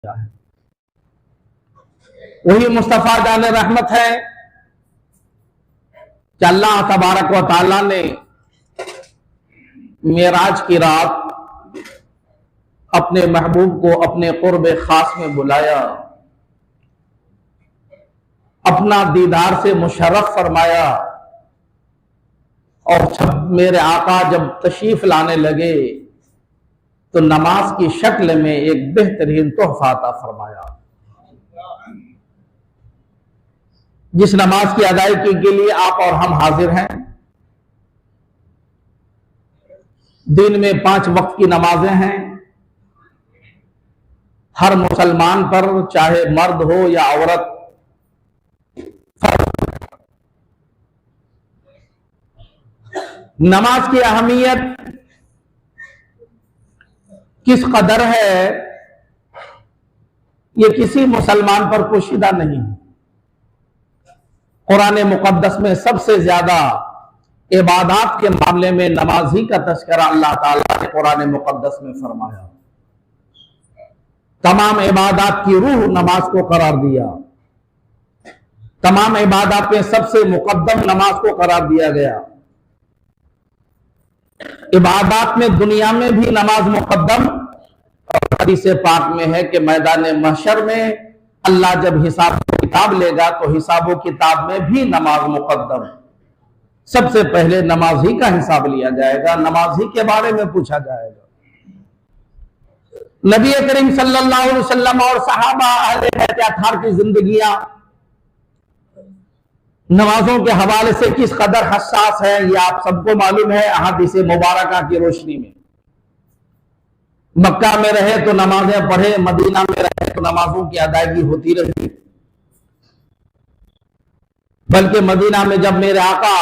ہے۔ وہی مصطفیٰ جان رحمت ہے کہ اللہ تبارک و تعالی نے معراج کی رات اپنے محبوب کو اپنے قرب خاص میں بلایا، اپنا دیدار سے مشرف فرمایا، اور جب میرے آقا جب تشریف لانے لگے تو نماز کی شکل میں ایک بہترین تحفہ عطا فرمایا، جس نماز کی ادائیگی کے لیے آپ اور ہم حاضر ہیں۔ دن میں 5 وقت کی نمازیں ہیں، ہر مسلمان پر چاہے مرد ہو یا عورت نماز کی اہمیت کس قدر ہے یہ کسی مسلمان پر پوشیدہ نہیں ہے۔ قرآن مقدس میں سب سے زیادہ عبادات کے معاملے میں نماز ہی کا تذکرہ اللہ تعالیٰ نے قرآن مقدس میں فرمایا۔ تمام عبادات کی روح نماز کو قرار دیا، تمام عبادات میں سب سے مقدم نماز کو قرار دیا گیا۔ عبادات میں دنیا میں بھی نماز مقدم، اور حدیث پاک میں ہے کہ میدان محشر میں اللہ جب حساب و کتاب لے گا تو حساب و کتاب میں بھی نماز مقدم، سب سے پہلے نماز ہی کا حساب لیا جائے گا، نماز ہی کے بارے میں پوچھا جائے گا۔ نبی کریم صلی اللہ علیہ وسلم اور صحابہ اہل بیت اطہار کی زندگیاں نمازوں کے حوالے سے کس قدر حساس ہے یہ آپ سب کو معلوم ہے۔ احادیث مبارکہ کی روشنی میں مکہ میں رہے تو نمازیں پڑھے، مدینہ میں رہے تو نمازوں کی ادائیگی ہوتی رہی، بلکہ مدینہ میں جب میرے آقا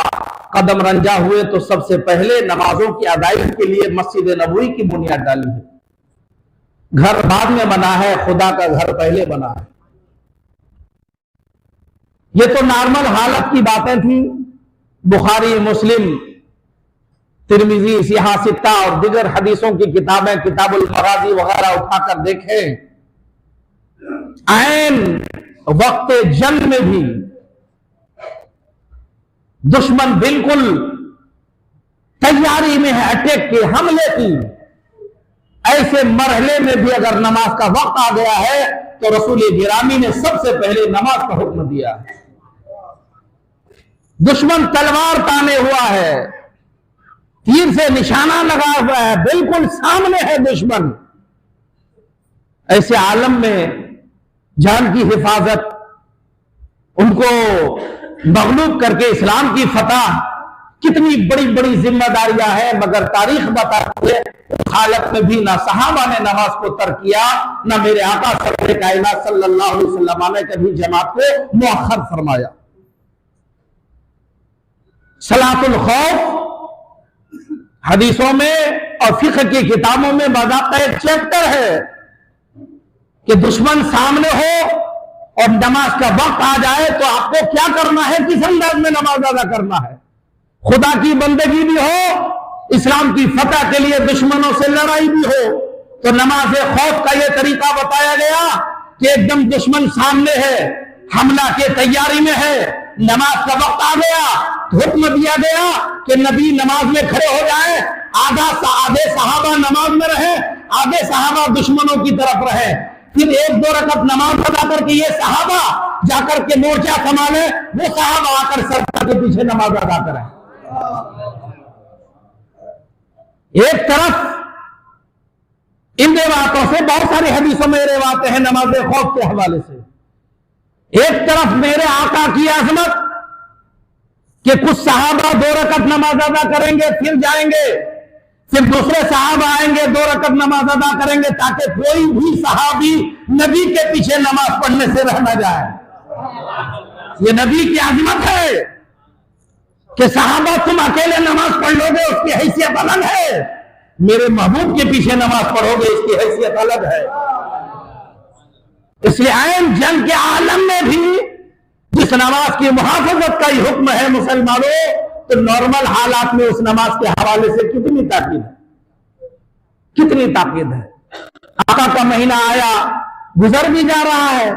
قدم رنجا ہوئے تو سب سے پہلے نمازوں کی ادائیگی کے لیے مسجد نبوی کی بنیاد ڈالی ہے۔ گھر بعد میں بنا ہے، خدا کا گھر پہلے بنا ہے۔ یہ تو نارمل حالت کی باتیں تھیں۔ بخاری، مسلم، ترمذی، صحیح ستہ اور دیگر حدیثوں کی کتابیں، کتاب المغازی وغیرہ اٹھا کر دیکھیں، عین وقت جنگ میں بھی دشمن بالکل تیاری میں ہے اٹیک کے، حملے کی، ایسے مرحلے میں بھی اگر نماز کا وقت آ گیا ہے تو رسول گرامی نے سب سے پہلے نماز کا حکم دیا ہے۔ دشمن تلوار تانے ہوا ہے، تیر سے نشانہ لگا ہوا ہے، بالکل سامنے ہے دشمن۔ ایسے عالم میں جان کی حفاظت، ان کو مغلوب کر کے اسلام کی فتح، کتنی بڑی بڑی ذمہ داریاں ہیں، مگر تاریخ بتاتی ہے اس حالت میں بھی نہ صحابہ نے نماز کو ترک کیا، نہ میرے آقا سرور کائنات صلی اللہ علیہ وسلم نے کبھی جماعت کو مؤخر فرمایا۔ صلاۃ الخوف حدیثوں میں اور فقہ کی کتابوں میں باضابطہ ایک چیپٹر ہے کہ دشمن سامنے ہو اور نماز کا وقت آ جائے تو آپ کو کیا کرنا ہے، کس انداز میں نماز ادا کرنا ہے۔ خدا کی بندگی بھی ہو، اسلام کی فتح کے لیے دشمنوں سے لڑائی بھی ہو، تو نماز خوف کا یہ طریقہ بتایا گیا کہ ایک دم دشمن سامنے ہے، حملہ کے تیاری میں ہے، نماز کا وقت آ گیا تو حکم دیا گیا کہ نبی نماز میں کھڑے ہو جائیں، آدھے صحابہ نماز میں رہے، آدھے صحابہ دشمنوں کی طرف رہے، پھر 1-2 رکعت نماز ادا کر کے یہ صحابہ جا کر کے مورچہ سنبھالے، وہ صحابہ آ کر سرکار کے پیچھے نماز ادا کریں۔ ایک طرف ان روایتوں سے بہت ساری حدیثوں میں روایتیں ہیں نماز خوف کے حوالے سے، ایک طرف میرے آقا کی عظمت کہ کچھ صحابہ 2 رکعت نماز ادا کریں گے پھر جائیں گے، پھر دوسرے صحابہ آئیں گے 2 رکعت نماز ادا کریں گے، تاکہ کوئی بھی صحابی نبی کے پیچھے نماز پڑھنے سے رہ نہ جائے۔ یہ نبی کی عظمت ہے کہ صحابہ تم اکیلے نماز پڑھ لو گے اس کی حیثیت الگ ہے، میرے محبوب کے پیچھے نماز پڑھو گے اس کی حیثیت الگ ہے۔ اس لیے عین جنگ کے عالم میں بھی جس نماز کی محافظت کا ہی حکم ہے مسلمانوں، تو نارمل حالات میں اس نماز کے حوالے سے کتنی تاکید ہے، کتنی تاکید ہے۔ آقا کا مہینہ آیا، گزر بھی جا رہا ہے.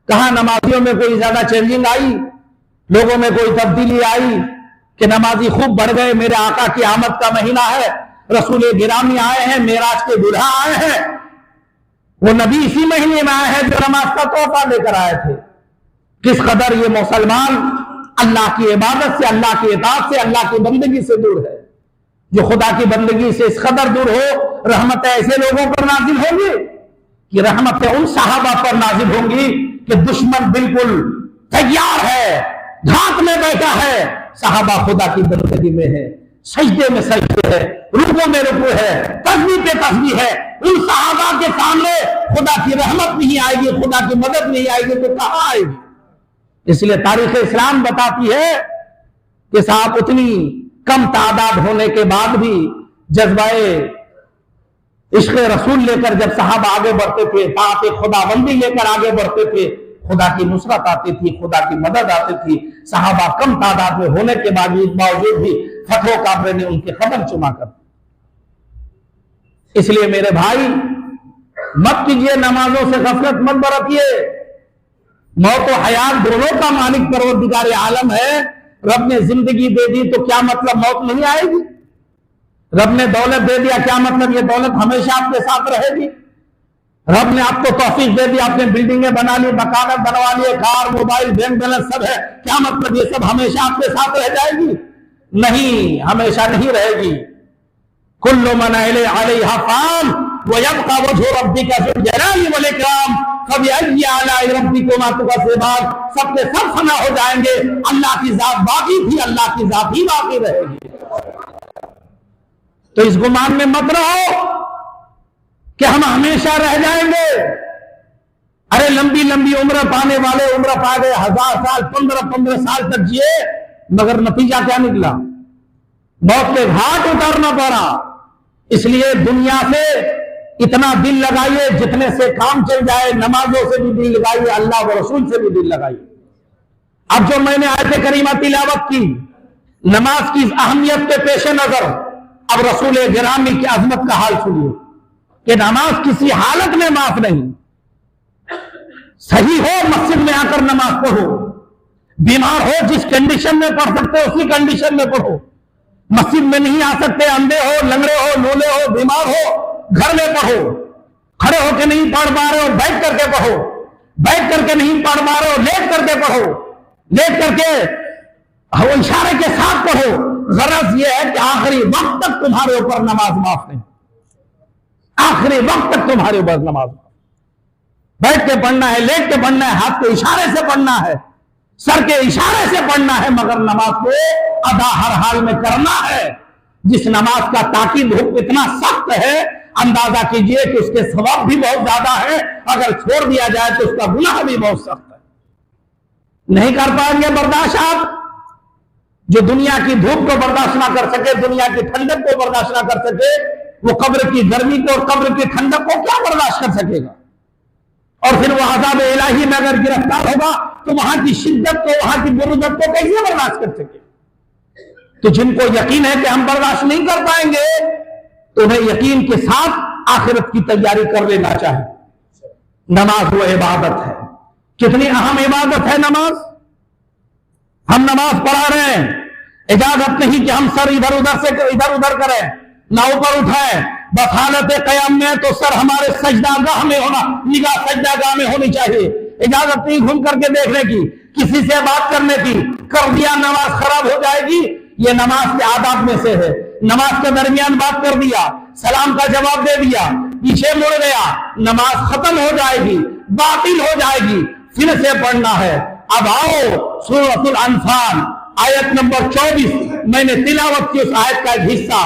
کہاں نمازیوں میں کوئی زیادہ چینجنگ آئی, لوگوں میں کوئی تبدیلی آئی کہ نمازی خوب بڑھ گئے؟ میرے آقا کی آمد کا مہینہ ہے, رسول گرامی آئے ہیں, معراج کے دلہا آئے ہیں, وہ نبی اسی مہینے میں آئے ہیں جو نماز کا تحفہ لے کر آئے تھے. کس قدر یہ مسلمان اللہ کی عبادت سے, اللہ کی اطاعت سے, اللہ کی بندگی سے دور ہے. جو خدا کی بندگی سے اس قدر دور ہو, رحمتیں ایسے لوگوں پر نازل ہوں گی کہ رحمتیں ان صحابہ پر نازل ہوں گی کہ دشمن بالکل تیار ہے, گھاٹ میں بیٹھا ہے, صحابہ خدا کی بندگی میں ہے, سجدے میں سجدے ہے, رکوع میں رکوع ہے, تسبیح پہ تسبیح ہے. ان صحابہ کے سامنے خدا کی رحمت نہیں آئے گی, خدا کی مدد نہیں آئے گی تو کہاں آئے گی؟ اس لیے تاریخ اسلام بتاتی ہے کہ صاحب اتنی کم تعداد ہونے کے بعد بھی جذبہ عشق رسول لے کر جب صحابہ آگے بڑھتے تھے, طاعت خدا بندی لے کر آگے بڑھتے تھے, خدا کی نصرت آتی تھی, خدا کی مدد آتی تھی. صحابہ کم تعداد میں ہونے کے باوجود بھی فتح و کعبے نے ان کے قدم چما کر. اس لیے میرے بھائی مت کیجئے, نمازوں سے غفلت مت برتیے. موت و حیات دونوں کا مالک پروردگار عالم ہے. رب نے زندگی دے دی تو کیا مطلب موت نہیں آئے گی؟ رب نے دولت دے دیا, کیا مطلب یہ دولت ہمیشہ آپ کے ساتھ رہے گی؟ رب نے آپ کو توفیق دے دی, آپ نے بلڈنگیں بنا لی, مکانات بنوا لیے, کار, موبائل, بینک بیلنس سب ہے, کیا مطلب یہ سب ہمیشہ آپ کے ساتھ رہ جائے گی؟ نہیں, ہمیشہ نہیں رہے گی. کل من علیہا فان ویبقى وجہ ربک ذو الجلال والاکرام فبأی آلاء ربکما تکذبان. سب کے سب فنا ہو جائیں گے, اللہ کی ذات باقی تھی, اللہ کی ذات ہی باقی رہے گی. تو اس گمان میں مت رہو کہ ہم ہمیشہ رہ جائیں گے. ارے لمبی لمبی عمر پانے والے عمر پا گئے, 1000 سال 15 سال تک جیے, مگر نتیجہ کیا نکلا؟ موت کے گھاٹ اتارنا پڑا. اس لیے دنیا سے اتنا دل لگائیے جتنے سے کام چل جائے, نمازوں سے بھی دل لگائیے, اللہ و رسول سے بھی دل لگائیے. اب جو میں نے آیت کریمہ تلاوت کی, نماز کی اہمیت کے پیش نظر اب رسول گرامی کی عظمت کا حال سنیے کہ نماز کسی حالت میں معاف نہیں. صحیح ہو مسجد میں آ کر نماز پڑھو, بیمار ہو جس کنڈیشن میں پڑھ سکتے اسی کنڈیشن میں پڑھو. مسجد میں نہیں آ سکتے, اندھے ہو, لنگڑے ہو, لولے ہو, بیمار ہو, گھر میں پڑھو. کھڑے ہو کے نہیں پڑھ پا رہے ہو, بیٹھ کر کے پڑھو. بیٹھ کر کے نہیں پڑھ پا رہے ہو, لیٹ کر کے پڑھو. لیٹ کر کے اشارے کے ساتھ پڑھو. غرض یہ ہے کہ آخری وقت تک تمہارے اوپر نماز معاف نہیں. آخری وقت تک تمہارے اوپر نماز معاف. بیٹھ کے پڑھنا ہے, لیٹ کے پڑھنا ہے, ہاتھ کے اشارے سے پڑھنا ہے, سر کے اشارے سے پڑھنا ہے, مگر نماز کو ادا ہر حال میں کرنا ہے. جس نماز کا تاکید حکم اتنا سخت ہے, اندازہ کیجئے کہ اس کے ثواب بھی بہت زیادہ ہے, اگر چھوڑ دیا جائے تو اس کا گناہ بھی بہت سخت ہے. نہیں کر پائیں گے برداشت آپ. جو دنیا کی دھوپ کو برداشت نہ کر سکے, دنیا کی ٹھنڈک کو برداشت نہ کر سکے, وہ قبر کی گرمی کو اور قبر کی ٹھنڈک کو کیا برداشت کر سکے گا؟ اور پھر وہ عذاب الہی میں اگر گرفتار ہوگا تو وہاں کی شدت کو, وہاں کی برودت کو کیسے برداشت کر سکے؟ تو جن کو یقین ہے کہ ہم برداشت نہیں کر پائیں گے تو انہیں یقین کے ساتھ آخرت کی تیاری کر لینا چاہیے. نماز وہ عبادت ہے. کتنی اہم عبادت ہے نماز. ہم نماز پڑھا رہے ہیں, اجازت نہیں کہ ہم سر ادھر ادھر کریں, نہ اوپر اٹھائیں. بس حالت قیام میں تو سر ہمارے سجدہ گاہ میں ہونا, نگاہ سجدہ گاہ میں ہونی چاہیے. اجازت نہیں گھوم کر کے دیکھنے کی, کسی سے بات کرنے کی. کر دیا نماز خراب ہو جائے گی. یہ نماز کے آداب میں سے ہے. نماز کے درمیان بات کر دیا, سلام کا جواب دے دیا, پیچھے مڑ گیا, نماز ختم ہو جائے گی, باطل ہو جائے گی. پھر سے پڑھنا ہے. اب آؤ سورۃ الانفال آیت نمبر 24, میں نے تلاوت کی اس آیت کا ایک حصہ.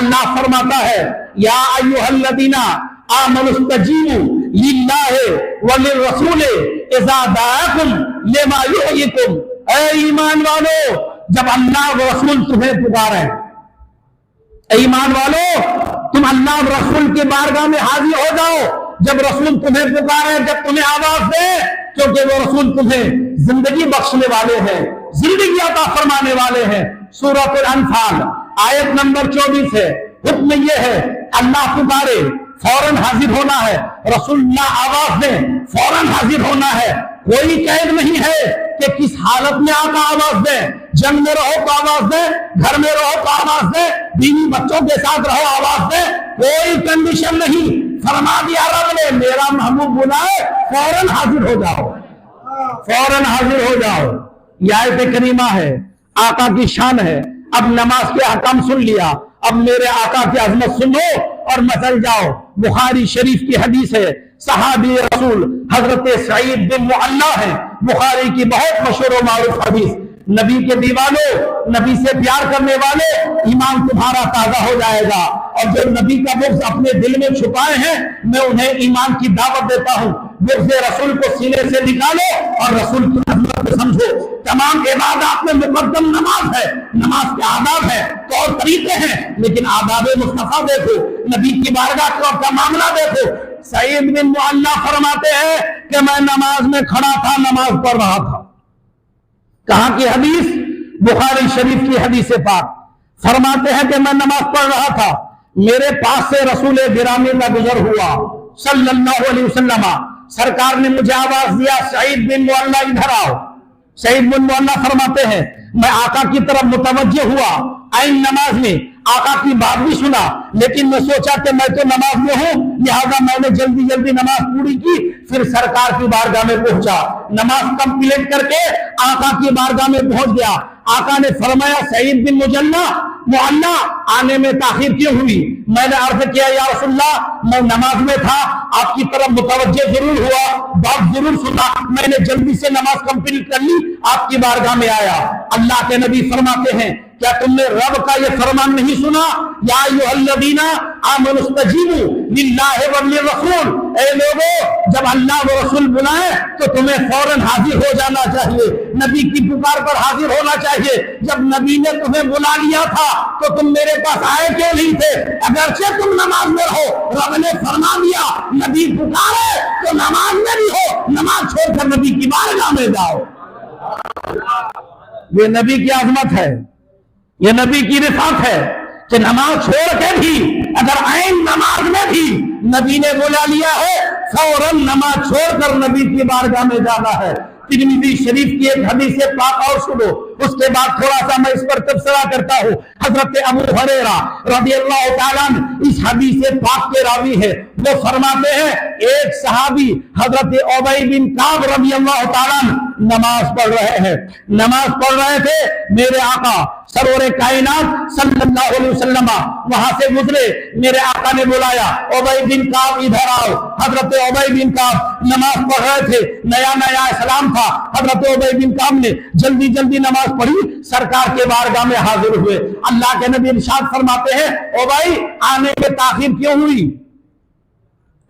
اللہ فرماتا ہے یا ایھا الذین آمنوا استجیبوا للہ وللرسول اذا دعاکم لما یحییکم. اے ایمان والو, جب اللہ و رسول تمہیں پکارے, اے ایمان والو تم اللہ و رسول کی بارگاہ میں حاضر ہو جاؤ. جب رسول تمہیں پکارے, جب تمہیں آواز دے, کیونکہ وہ رسول تمہیں زندگی بخشنے والے ہیں, زندگی عطا فرمانے والے ہیں. سورۃ الانفال آیت نمبر 24 ہے. حکم یہ ہے اللہ پکارے فوراً حاضر ہونا ہے، رسول اللہ آواز دیں فوراً حاضر ہونا ہے۔ کوئی قید نہیں ہے کہ کس حالت میں آقا آواز دیں، جنگ میں رہو تو آواز دیں، گھر میں رہو تو آواز دیں، بیوی بچوں کے ساتھ رہو آواز دیں، کوئی کنڈیشن نہیں۔ فرما دیا رب نے میرا محبوب بلائے فوراً حاضر ہو جاؤ، فوراً حاضر ہو جاؤ۔ یہ آیت کریمہ ہے، آقا کی شان ہے۔ اب نماز کے احکام سن لیا، اب میرے آقا کی عظمت سنو اور مسل جاؤ۔ بخاری شریف کی حدیث ہے، صحابی رسول حضرت سعید بن معلہ ہے، بخاری کی بہت مشہور و معروف حدیث۔ نبی کے دیوانوں، نبی سے پیار کرنے والے، ایمان تمہارا تازہ ہو جائے گا، اور جو نبی کا بغض اپنے دل میں چھپائے ہیں میں انہیں ایمان کی دعوت دیتا ہوں۔ بغض رسول کو سینے سے نکالو اور رسول کی عظمت کو سمجھو۔ تمام عبادات میں مقدم نماز ہے، نماز کے آداب ہے، طور طریقے ہیں، لیکن آداب مصطفیٰ دیکھو، نبی کی بارگاہ کا معاملہ دیکھو۔ سعید بن معلہ فرماتے ہیں کہ میں نماز میں کھڑا تھا، نماز پڑھ رہا تھا۔ کہاں کی حدیث؟ بخاری شریف کی حدیث پاک۔ فرماتے ہیں کہ میں نماز پڑھ رہا تھا، میرے پاس سے رسول گرامی کا گزر ہوا صلی اللہ علیہ وسلم۔ سرکار نے مجھے آواز دیا سعید بن معلہ ادھر آؤ۔ سعید بن معلہ فرماتے ہیں میں آقا کی طرف متوجہ ہوا، آئین نماز میں آقا کی بات بھی سنا، لیکن میں سوچا کہ میں تو نماز میں ہوں، لہذا میں نے جلدی جلدی نماز پوری کی، پھر سرکار کی بارگاہ میں پہنچا، نماز کمپلیٹ کر کے آقا کی بارگاہ میں پہنچ گیا۔ آقا نے فرمایا سعید بن معلہ آنے میں تاخیر کیوں ہوئی؟ میں نے عرض کیا یا رسول اللہ میں نماز میں تھا، آپ کی طرف متوجہ ضرور ہوا، بات ضرور سنا، میں نے جلدی سے نماز کمپلیٹ کر لی، آپ کی بارگاہ میں آیا۔ اللہ کے نبی فرماتے ہیں کیا تم نے رب کا یہ فرمان نہیں سنا؟ یا ایھا الذین آمنوا استجیبوا للہ وللرسول، اے لوگو جب اللہ و رسول بلائیں تو تمہیں فوراً حاضر ہو جانا چاہیے، نبی کی پکار پر حاضر ہونا چاہیے۔ جب نبی نے تمہیں بلا لیا تھا تو تم میرے پاس آئے کیوں نہیں تھے؟ اگرچہ تم نماز میں ہو، رب نے فرما دیا نبی پکارے تو نماز میں بھی ہو، نماز چھوڑ کر نبی کی بارگاہ میں جاؤ۔ یہ نبی کی عظمت ہے، یہ نبی کی رفعت ہے کہ نماز چھوڑ کے بھی اگر عین نماز میں بھی نبی نے بلا لیا ہے فوراً نماز چھوڑ کر نبی کی بارگاہ میں جانا ہے۔ ترمذی شریف کی ایک حدیث پاک اور سنو، اس کے بعد تھوڑا سا میں اس پر تبصرہ کرتا ہوں۔ حضرت ابو ہریرہ رضی اللہ تعالیٰ عنہ اس حدیث پاک کے راوی ہے، وہ فرماتے ہیں ایک صحابی حضرت ابی بن کعب رضی اللہ تعالیٰ عنہ نماز پڑھ رہے ہیں، نماز پڑھ رہے تھے، میرے آقا سرور کائنات صلی اللہ علیہ وسلم وہاں سے گزرے، میرے آقا نے بلایا ابی بن کعب ادھر آؤ۔ حضرت ابی بن کعب نماز پڑھ رہے تھے، نیا نیا اسلام تھا، حضرت ابی بن کعب نے جلدی جلدی نماز پڑھی، سرکار کے بارگاہ میں حاضر ہوئے۔ اللہ کے نبی ارشاد فرماتے ہیں ابی آنے میں تاخیر کیوں ہوئی؟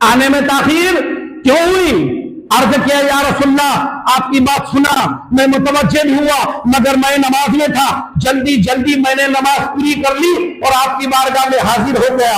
آنے میں تاخیر کیوں ہوئی؟ عرض کیا یا رسول اللہ آپ کی بات سنا، میں متوجہ بھی ہوا مگر میں نماز میں تھا، جلدی جلدی میں نے نماز پوری کر لی اور آپ کی بارگاہ میں حاضر ہو گیا۔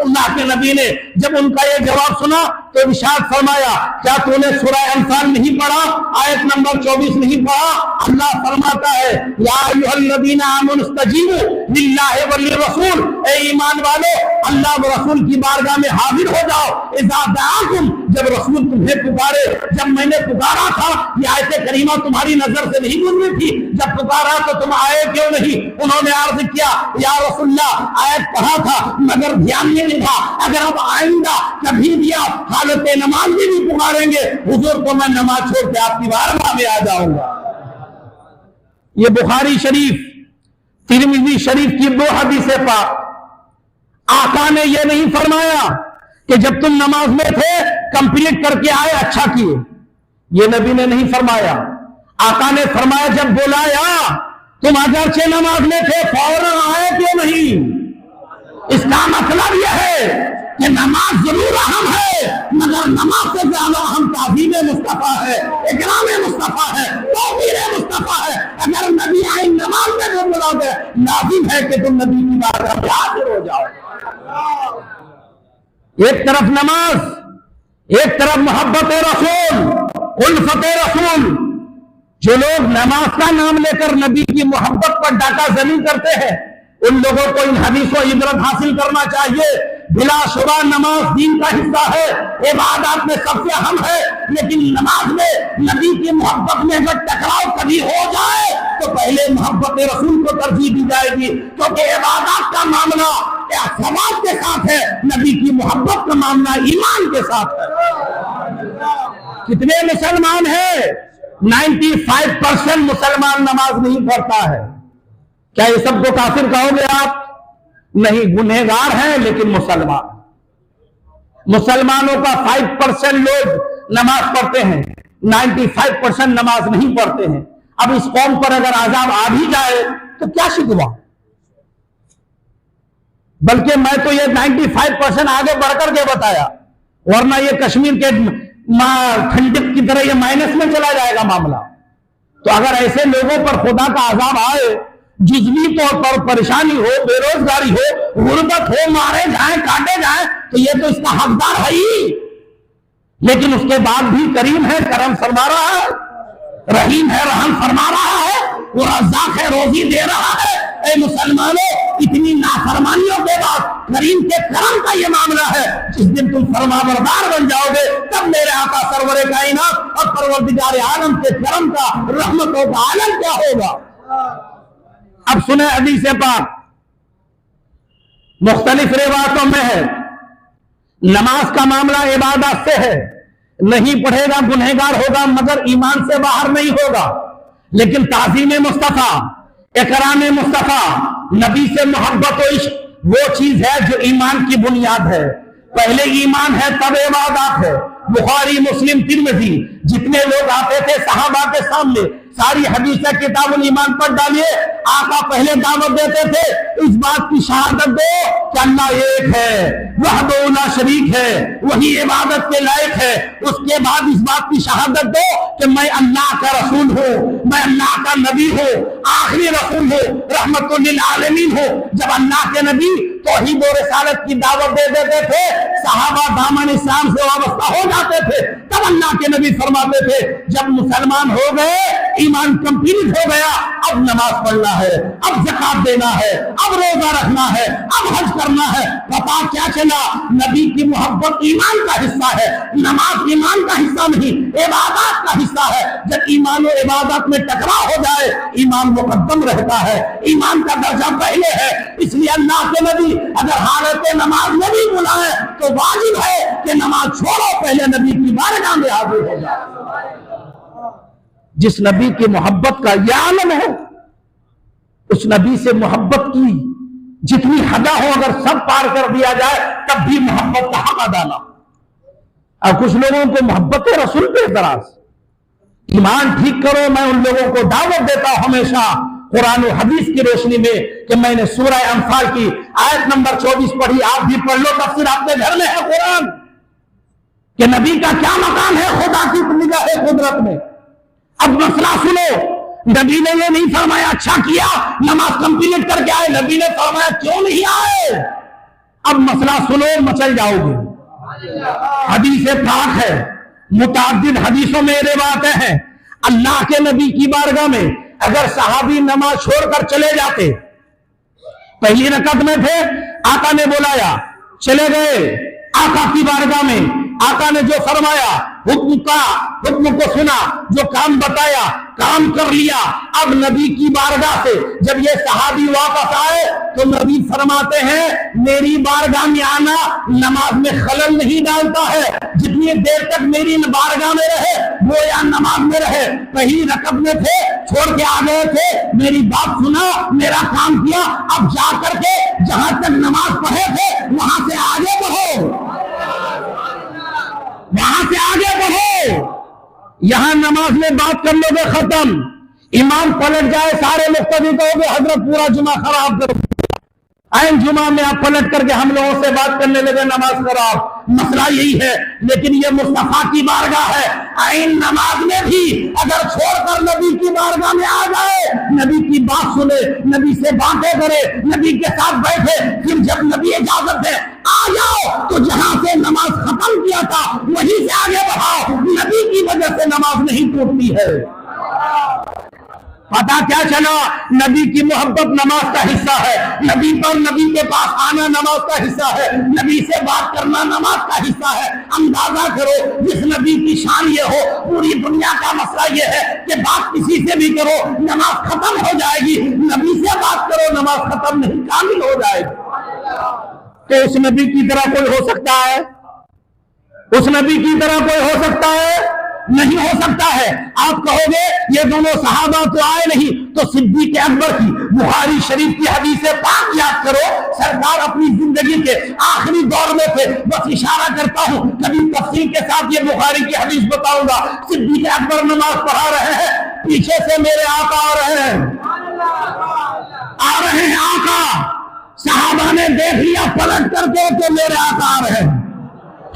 اللہ کے نبی نے جب ان کا یہ جواب سنا تو ارشاد فرمایا کیا تو نے سورہ انفال نہیں پڑھا، آیت نمبر 24 نہیں پڑھا؟ اللہ فرماتا ہے یا ایھا الذین آمنوا استجیبوا للہ وللرسول، اے ایمان والو اللہ و رسول کی بارگاہ میں حاضر ہو جاؤ۔ اذا دعاکم، جب رسول تمہیں پکارے، جب میں نے پکارا تھا یہ آیت کریمہ تمہاری نظر سے نہیں گزری تھی، جب پکارا تو تم آئے کیوں نہیں؟ انہوں نے عرض کیا یا رسول اللہ آیت پڑھا تھا مگر دھیان نہیں تھا، اگر اب آئندہ کبھی بھی آپ حالت نماز میں بھی پکاریں گے حضور کو میں نماز چھوڑ کے آپ کی بارگاہ میں آ جاؤں گا۔ یہ بخاری شریف ترمذی شریف کی دو حدیث پاک۔ آقا نے یہ نہیں فرمایا کہ جب تم نماز میں تھے کمپلیٹ کر کے آئے اچھا کیے، یہ نبی نے نہیں فرمایا۔ آقا نے فرمایا جب بلایا تم اگرچہ نماز میں تھے فوراً آئے کیوں نہیں؟ اس کا مطلب یہ ہے کہ نماز ضرور اہم ہے مگر نماز سے زیادہ اہم تعظیم مصطفیٰ ہے، اکرام مصطفیٰ ہے، توقیر مصطفیٰ ہے۔ اگر نبی آئے نماز میں جو بلا دے لازم ہے کہ تم نبی کی بارگاہ میں حاضر ہو جاؤ۔ ایک طرف نماز، ایک طرف محبت رسول، الفت رسول۔ جو لوگ نماز کا نام لے کر نبی کی محبت پر ڈاکہ زنی کرتے ہیں ان لوگوں کو ان حدیثوں عبرت حاصل کرنا چاہیے بلا شبہ نماز دین کا حصہ ہے، عبادات میں سب سے اہم ہے، لیکن نماز میں نبی کی محبت میں اگر ٹکراؤ کبھی ہو جائے تو پہلے محبت رسول کو ترجیح دی جائے گی، کیونکہ عبادات کا معاملہ ثواب کے ساتھ ہے، نبی کی محبت کا معاملہ ایمان کے ساتھ ہے۔ کتنے مسلمان ہیں؟ 95% مسلمان نماز نہیں پڑھتا ہے۔ کیا یہ سب کو کافر کہو گے آپ؟ نہیں، گنہگار ہیں لیکن مسلمان۔ مسلمانوں کا 5% لوگ نماز پڑھتے ہیں، 95% نماز نہیں پڑھتے ہیں۔ اب اس قوم پر اگر عذاب آ بھی جائے تو کیا شکوا؟ بلکہ میں تو یہ 95% آگے بڑھ کر کے بتایا، ورنہ یہ کشمیر کے کھنڈک کی طرح یہ مائنس میں چلا جائے گا معاملہ۔ تو اگر ایسے لوگوں پر خدا کا عذاب آئے، جزوی طور پر پریشانی ہو، بے روزگاری ہو، غربت ہو، مارے جائیں، کاٹے جائیں، تو یہ تو اس کا حقدار ہے ہی، لیکن اس کے بعد بھی کریم ہے، کرم فرما رہا ہے، رحیم ہے، رحم فرما رہا ہے، وہ رزاق ہے، روزی دے رہا ہے۔ اے مسلمانوں، اتنی نافرمانیوں کے بعد کریم کے کرم کا یہ معاملہ ہے، جس دن تم فرمانبردار بن جاؤ گے تب میرے آقا سرور کائنات اور پروردگار عالم کے کرم کا، رحمتوں کا عالم کیا ہوگا۔ اب سنیں حدیث پاک، مختلف روایتوں میں ہے، نماز کا معاملہ عبادت سے ہے، نہیں پڑھے گا گنہگار ہوگا مگر ایمان سے باہر نہیں ہوگا، لیکن تعظیم مصطفیٰ، اکرام مصطفیٰ، نبی سے محبت و عشق وہ چیز ہے جو ایمان کی بنیاد ہے۔ پہلے ایمان ہے تب عبادات ہے۔ بخاری، مسلم، ترمذی جتنے لوگ آتے تھے صحابہ کے سامنے، ساری حدیث کتاب الایمان پڑھ ڈالیے، آقا پہلے دعوت دیتے تھے اس بات کی شہادت دو کہ اللہ ایک ہے، وحدہ لا شریک ہے، وہی عبادت کے لائق ہے۔ اس کے بعد اس بات کی شہادت دو کہ میں اللہ کا رسول ہوں، میں اللہ کا نبی ہوں، آخری رسول ہوں، رحمت للعالمین ہوں۔ جب اللہ کے نبی توحید و رسالت کی دعوت دے دیتے تھے، صحابہ دامن اسلام سے وابستہ ہو جاتے تھے، تب اللہ کے نبی فرماتے تھے جب مسلمان ہو گئے، ایمان کمپلیٹ ہو گیا، اب نماز پڑھنا ہے، اب زکات دینا ہے، اب روزہ رکھنا ہے، اب حج کرنا ہے۔ پتا کیا چلا؟ نبی کی محبت ایمان کا حصہ ہے، نماز ایمان کا حصہ نہیں، عبادات کا حصہ ہے۔ جب ایمان و عبادات میں ٹکراؤ ہو جائے، ایمان مقدم رہتا ہے، ایمان کا درجہ پہلے ہے۔ اس لیے اللہ کے نبی اگر حالت نماز میں بھی بلائے تو واجب ہے کہ نماز چھوڑو، پہلے نبی کی بارگاہ میں حاضر ہو جائے۔ جس نبی کی محبت کا یہ عالم ہے، اس نبی سے محبت کی جتنی حدا ہو اگر سب پار کر دیا جائے تب بھی محبت کا حق ادا نہ ہو۔ اور کچھ لوگوں کو محبت رسول پہ اعتراض، ایمان ٹھیک کرو۔ میں ان لوگوں کو دعوت دیتا ہوں ہمیشہ قرآن و حدیث کی روشنی میں کہ میں نے سورہ انفال کی آیت نمبر 24 پڑھی، آپ بھی پڑھ لو، تفسیر آپ کے گھر میں ہے قرآن، کہ نبی کا کیا مقام ہے خدا کی نگاہ قدرت میں۔ اب مسئلہ سنو، نبی نے یہ نہیں فرمایا اچھا کیا نماز کمپلیٹ کر کے آئے، نبی نے فرمایا کیوں نہیں آئے۔ اب مسئلہ سنو، مچل جاؤ گے۔ حدیث پاک ہے، متعدد حدیثوں میں روایتیں ہیں، اللہ کے نبی کی بارگاہ میں اگر صحابی نماز چھوڑ کر چلے جاتے، پہلی رکعت میں تھے، آقا نے بلایا، چلے گئے آقا کی بارگاہ میں، آقا نے جو فرمایا حکم کو سنا، جو کام بتایا کام کر لیا۔ اب نبی کی بارگاہ سے جب یہ صحابی واپس آئے تو نبی فرماتے ہیں میری بارگاہ میں آنا نماز میں خلل نہیں ڈالتا ہے، جتنی دیر تک میری بارگاہ میں رہے وہ یا نماز میں رہے۔ پہلی رکعت میں تھے، چھوڑ کے آ گئے تھے، میری بات سنا، میرا کام کیا، اب جا کر کے جہاں تک نماز پڑھے تھے وہاں سے آگے بڑھو، وہاں سے آگے بڑھو۔ یہاں نماز میں بات کر لو گے ختم، امام پلٹ جائے سارے مقتدی کہو گے حضرت پورا جمعہ خراب کرو، این جمعہ میں آپ پلٹ کر کے ہم لوگوں سے بات کرنے لگے نماز خراب۔ مسئلہ یہی ہے، لیکن یہ مصطفیٰ کی بارگاہ ہے، این نماز میں بھی اگر چھوڑ کر نبی کی بارگاہ میں آ جائے، نبی کی بات سنے، نبی سے باتیں کرے، نبی کے ساتھ بیٹھے، پھر جب نبی اجازت دے آ جاؤ تو جہاں سے نماز ختم کیا تھا وہیں سے آگے بڑھاؤ۔ نبی کی وجہ سے نماز نہیں ٹوٹتی ہے۔ پتا کیا چلا؟ نبی کی محبت نماز کا حصہ ہے، نبی پر نبی کے پاس آنا نماز کا حصہ ہے، نبی سے بات کرنا نماز کا حصہ ہے۔ اندازہ کرو جس نبی کی شان یہ ہو، پوری دنیا کا مسئلہ یہ ہے کہ بات کسی سے بھی کرو نماز ختم ہو جائے گی، نبی سے بات کرو نماز ختم نہیں، کامل ہو جائے گی۔ تو اس نبی کی طرح کوئی ہو سکتا ہے؟ اس نبی کی طرح کوئی ہو سکتا ہے؟ نہیں ہو سکتا ہے۔ آپ کہو گے یہ دونوں صحابہ تو آئے نہیں، تو صدیق اکبر کی بخاری شریف کی حدیث پاک یاد کرو۔ سرکار اپنی زندگی کے آخری دور میں تھے، بس اشارہ کرتا ہوں، کبھی تفصیل کے ساتھ یہ بخاری کی حدیث بتاؤں گا۔ صدیق اکبر نماز پڑھا رہے ہیں، پیچھے سے میرے آقا آ رہے ہیں، آقا۔ صحابہ نے دیکھ لیا پلٹ کر کے کہ میرے آقا آ رہے ہیں،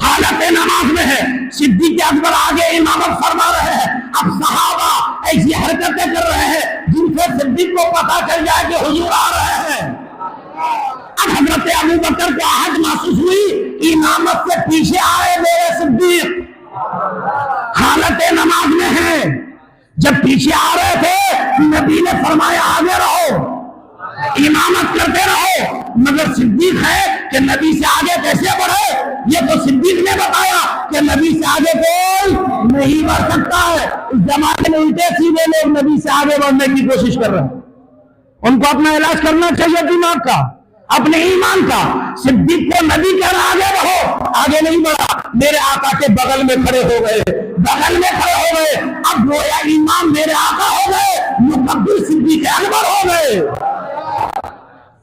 حالت نماز میں ہے۔ صدیق اکبر آگے امامت فرما رہے ہیں، اب صحابہ ایسی حرکتیں کر رہے ہیں جن سے صدیق کو پتا چل جائے کہ حضور آ رہے ہیں۔ اب حضرت ابو بکر کو آہٹ محسوس ہوئی، امامت سے پیچھے آئے میرے صدیق، حالت نماز میں ہے۔ جب پیچھے آ رہے تھے نبی نے فرمایا آگے رہو، امامت کرتے رہو، مگر صدیق ہے کہ نبی سے آگے کیسے بڑھے؟ یہ تو صدیق نے بتایا کہ نبی سے آگے کوئی نہیں بڑھ سکتا ہے۔ اس زمانے میں الٹے سیدھے لوگ نبی سے آگے بڑھنے کی کوشش کر رہے ہیں۔ ان کو اپنا علاج کرنا چاہیے دماغ کا، اپنے ایمان کا۔ صدیق کو نبی کہہ رہا آگے بڑھو، آگے نہیں بڑھا، میرے آقا کے بغل میں کھڑے ہو گئے، بغل میں کھڑے ہو گئے۔ اب گویا امام میرے آقا ہو گئے، مقدر صدیق اکبر ہو گئے۔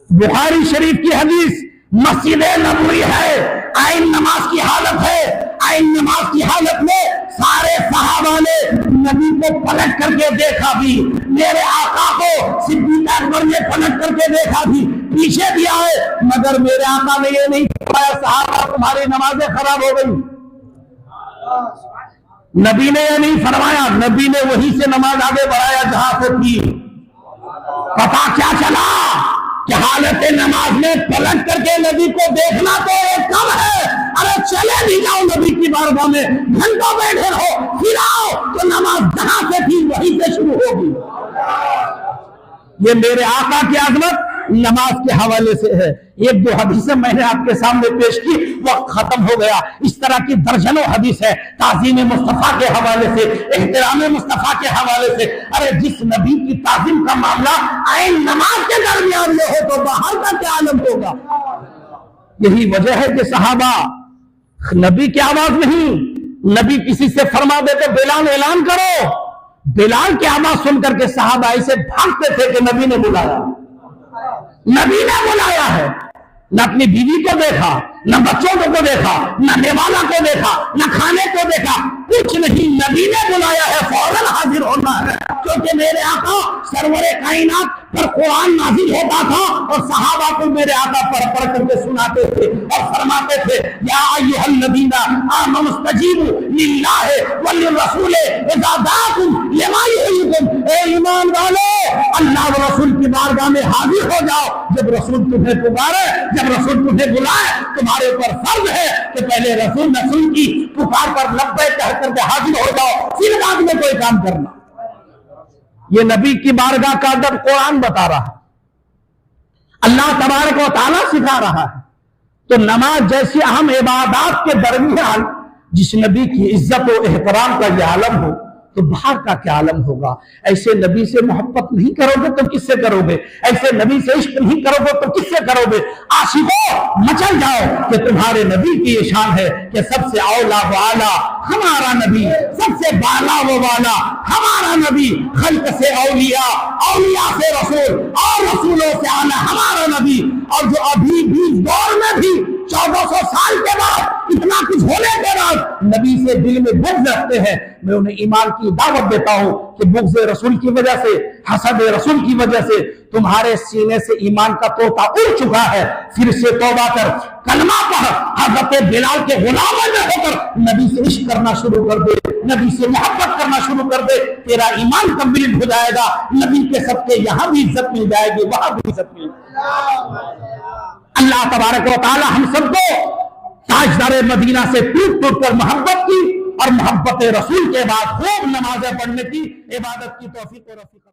بخاری شریف کی حدیث مسجد نبوی ہے، آئین نماز کی حالت ہے۔ آئین نماز کی حالت میں سارے صحابہ نے نبی کو پلٹ کر کے دیکھا بھی، میرے آقا کو صدیق اکبر نے پلٹ کر کے دیکھا بھی، پیچھے بھی آئے، مگر میرے آقا نے یہ نہیں فرمایا صحابہ تمہاری نمازیں خراب ہو گئی۔ نبی نے یہ نہیں فرمایا، نبی نے وہیں سے نماز آگے بڑھایا جہاں سے تھی۔ پتا کیا چلا کہ حالت نماز میں پلٹ کر کے نبی کو دیکھنا تو ایک کم ہے، ارے چلے بھی جاؤ نبی کی بارگاہ میں، گھنٹوں بیٹھے رہو، پھر آؤ تو نماز جہاں سے تھی وہیں سے شروع ہوگی۔ یہ میرے آقا کی عظمت نماز کے حوالے سے ہے۔ ایک دو حدیثیں میں نے آپ کے سامنے پیش کی، وقت ختم ہو گیا۔ اس طرح کی درجنوں حدیث ہے تعظیم مصطفیٰ کے حوالے سے، احترام مصطفیٰ کے حوالے سے۔ ارے جس نبی کی تعظیم کا معاملہ آئین نماز کے درمیان میں ہو تو باہر کا کیا عالم ہوگا؟ یہی وجہ ہے کہ صحابہ نبی کی آواز نہیں، نبی کسی سے فرما دیتے بلال اعلان کرو، بلال کی آواز سن کر کے صحابہ ایسے بھاگتے تھے کہ نبی نے بلایا، نبی نے بلایا ہے۔ نہ اپنی بیوی کو دیکھا، نہ بچوں کو دیکھا، نہ نیوالا کو دیکھا، نہ کھانے کو دیکھا، کچھ نہیں، نبی نے بلایا ہے، فوراً حاضر ہونا ہے۔ کیونکہ میرے آقا سرور کائنات پر قرآن نازل ہوتا تھا اور صحابہ کو میرے آقا پڑھ کر کے سناتے تھے اور فرماتے تھے یا ایھا الذین آمنوا استجیبوا للہ وللرسول اذا دعاکم لما یحییکم، اے ایمان والو اللہ و رسول کی بارگاہ میں حاضر ہو جاؤ۔ جب رسول تمہیں پکارے، جب رسول تمہیں بلائے، تمہارے اوپر فرض ہے کہ پہلے رسول کی پکار پر لبیک کہہ کر کے حاضر ہو جاؤ، پھر بعد میں کوئی کام کرنا۔ یہ نبی کی بارگاہ کا ادب قرآن بتا رہا ہے، اللہ تبارک و تعالیٰ سکھا رہا ہے۔ تو نماز جیسی اہم عبادات کے درمیان جس نبی کی عزت و احترام کا یہ عالم ہو تو باہر کا کیا عالم ہوگا؟ ایسے نبی سے محبت نہیں کرو گے تو کس سے کرو گے؟ ایسے نبی سے عشق نہیں کرو گے تو کس سے کرو گے؟ عاشقوں مچل جاؤ کہ تمہارے نبی کی یہ شان ہے کہ سب سے اولا و اعلیٰ ہمارا نبی، سب سے بالا و والا ہمارا نبی، خلق سے اولیاء، اولیاء سے رسول اور رسولوں سے اعلیٰ ہمارا نبی۔ اور جو ابھی بھی دور میں بھی 1400 سال کے بعد اتنا کچھ ہونے کے بعد نبی سے دل میں بغض رکھتے ہیں، میں انہیں ایمان کی دعوت دیتا ہوں کہ بغض رسول کی وجہ سے، حسد رسول کی وجہ سے تمہارے سینے سے ایمان کا طوطا اڑ چکا ہے۔ پھر سے توبہ کر، کلمہ پڑھ، حضرت بلال کے غلام میں ہو کر نبی سے عشق کرنا شروع کر دے، نبی سے محبت کرنا شروع کر دے، تیرا ایمان کمپلیٹ ہو جائے گا۔ نبی کے صدقے یہاں بھی عزت مل جائے گی، وہاں بھی عزت مل جائے گی۔ اللہ تبارک و تعالی ہم سب کو تاجدار مدینہ سے ٹوٹ ٹوٹ کر محبت کی اور محبت رسول کے بعد خوب نمازیں پڑھنے کی، عبادت کی توفیق و رفیق